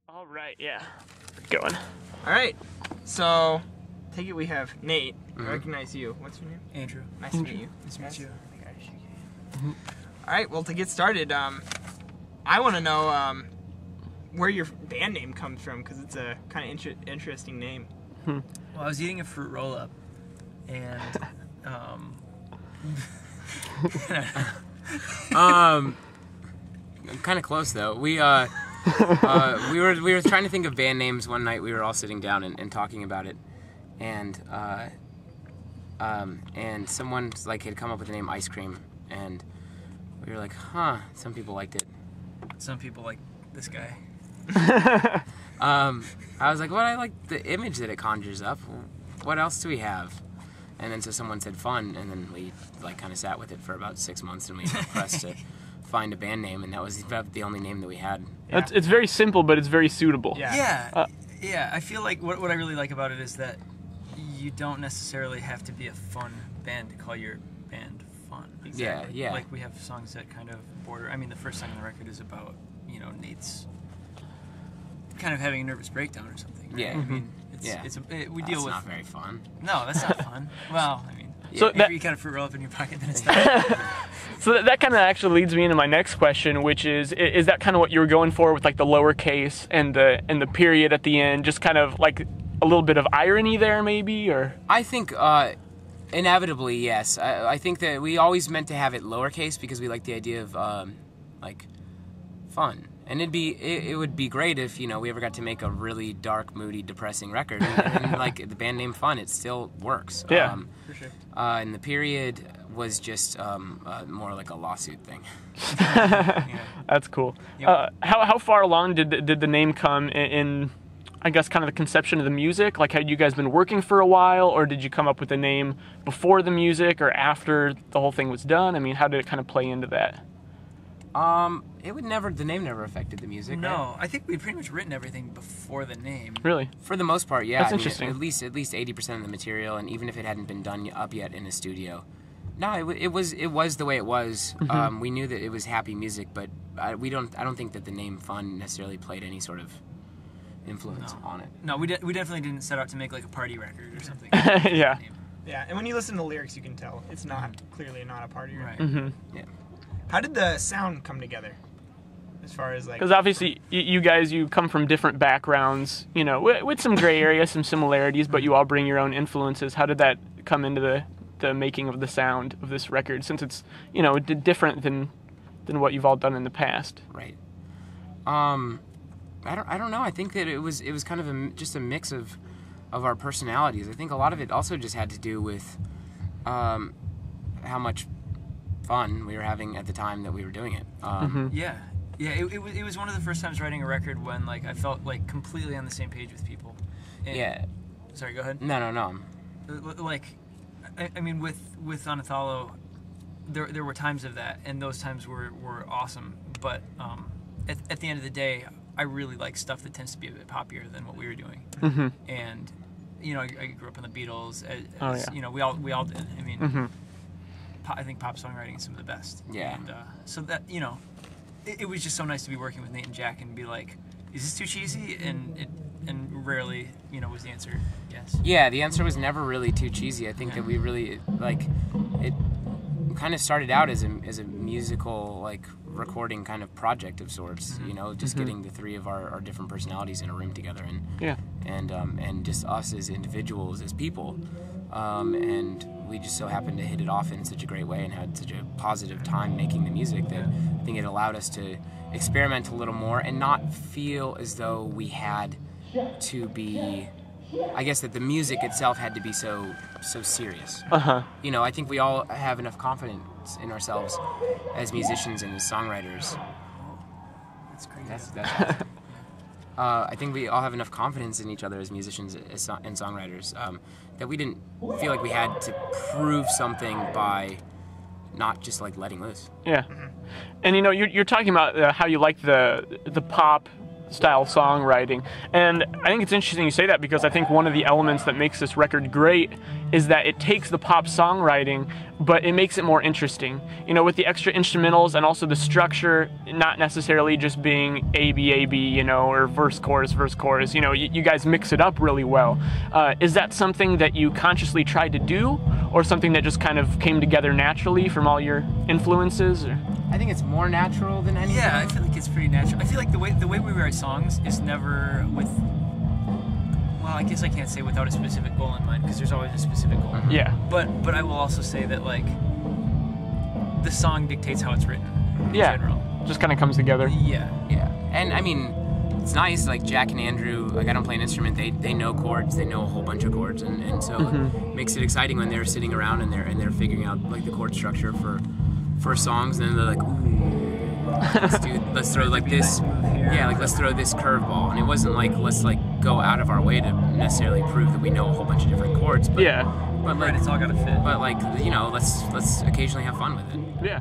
All right, yeah. Going. All right. So, take it we have Nate. I recognize you. What's your name? Andrew. Nice to meet you. Nice to meet you. I think I should get you. All right. Well, to get started, I want to know where your band name comes from because it's a kind of interesting name. Well, I was eating a fruit roll-up, and I'm kind of close though. We were trying to think of band names one night. We were all sitting down and talking about it, and someone had come up with the name Ice Cream, and we were like, huh. Some people liked it. some people like this guy. I was like, well, I like the image that it conjures up. What else do we have? And then so someone said fun, and then we kind of sat with it for about 6 months, and we were pressed to find a band name, and that was about the only name that we had. Yeah. It's very simple, but it's very suitable. Yeah. Yeah. I feel like what I really like about it is that you don't necessarily have to be a fun band to call your band fun. Exactly. Yeah. Like we have songs that kind of border. I mean, the first song on the record is about Nate's kind of having a nervous breakdown or something. Right? Yeah. I mean, we deal with. That's not very fun. No, that's not fun. Well, I mean, So if you kind of fruit roll up in your pocket, then it's not. So that kind of actually leads me into my next question, which is that kind of what you were going for with the lowercase and the period at the end, just kind of like a little bit of irony there, maybe, or? I think inevitably, yes. I think that we always meant to have it lowercase because we like the idea of fun. And it would be great if we ever got to make a really dark, moody, depressing record, and the band name Fun, it still works. Yeah, for sure. And the period was just more like a lawsuit thing. Yeah. That's cool. Yep. How far along did the name come in I guess kind of the conception of the music? Like, had you guys been working for a while, or did you come up with the name before the music or after the whole thing was done? I mean, how did it kind of play into that? The name never affected the music. No, right? I think we'd pretty much written everything before the name. Really? For the most part, yeah. That's I mean, interesting. At least 80% of the material, and even if it hadn't been done up yet in a studio, no, it was the way it was. Mm-hmm. We knew that it was happy music, but I don't think that the name Fun necessarily played any sort of influence on it. No, we definitely didn't set out to make like a party record or something. Yeah. Yeah, and when you listen to the lyrics, you can tell it's clearly not a party record. Right. Mm-hmm. Yeah. How did the sound come together? As far as Because obviously you guys come from different backgrounds, with some gray areas, some similarities, but you all bring your own influences. How did that come into the making of the sound of this record, since it's different than what you've all done in the past? Right. I don't know. I think that it was kind of just a mix of our personalities. I think a lot of it also just had to do with how much fun we were having at the time that we were doing it. Yeah. Yeah, it was one of the first times writing a record when I felt completely on the same page with people. And, Yeah. Sorry, go ahead. No. I mean, with Anathallo, there were times of that, and those times were awesome. But at the end of the day, I really like stuff that tends to be a bit poppier than what we were doing. Mm-hmm. And I grew up on the Beatles. Yeah. We all did. I mean, Mm-hmm. I think pop songwriting is some of the best. Yeah. And so that it was just so nice to be working with Nate and Jack and be like, is this too cheesy? And rarely, was the answer yes. Yeah, the answer was never really too cheesy. I think that we really it kind of started out as a musical recording kind of project of sorts. Just getting the three of our different personalities in a room together, and Yeah. and just us as individuals, as people, and we just so happened to hit it off in such a great way and had such a positive time making the music that I think it allowed us to experiment a little more and not feel as though we had to be, I guess that the music itself had to be so serious. Uh-huh. I think we all have enough confidence in ourselves as musicians and as songwriters. That's crazy. That's I think we all have enough confidence in each other as musicians and songwriters that we didn't feel like we had to prove something by not just letting loose. Yeah. And you're talking about how you like the pop style songwriting. And I think it's interesting you say that, because I think one of the elements that makes this record great is that it takes the pop songwriting, but it makes it more interesting. You know, with the extra instrumentals and also the structure not necessarily just being A, B, A, B, you know, or verse, chorus, you know, you guys mix it up really well. Is that something that you consciously tried to do, or something that just kind of came together naturally from all your influences? Or? I think it's more natural than anything. Yeah, I feel like it's pretty natural. I feel like the way we write songs is never with, well, I guess I can't say without a specific goal in mind, because there's always a specific goal. Yeah. But I will also say that, like, the song dictates how it's written in Yeah. general. Just kind of comes together. Yeah. Yeah, and I mean, it's nice, like Jack and Andrew, like I don't play an instrument, they know chords, they know a whole bunch of chords, and so it makes it exciting when they're sitting around and they're figuring out like the chord structure for songs, and then they're like, ooh, let's throw like this, yeah, like let's throw this curveball. And it wasn't like let's like go out of our way to necessarily prove that we know a whole bunch of different chords, but Yeah. but Right, like it's all gotta fit. but like, you know, let's occasionally have fun with it. Yeah.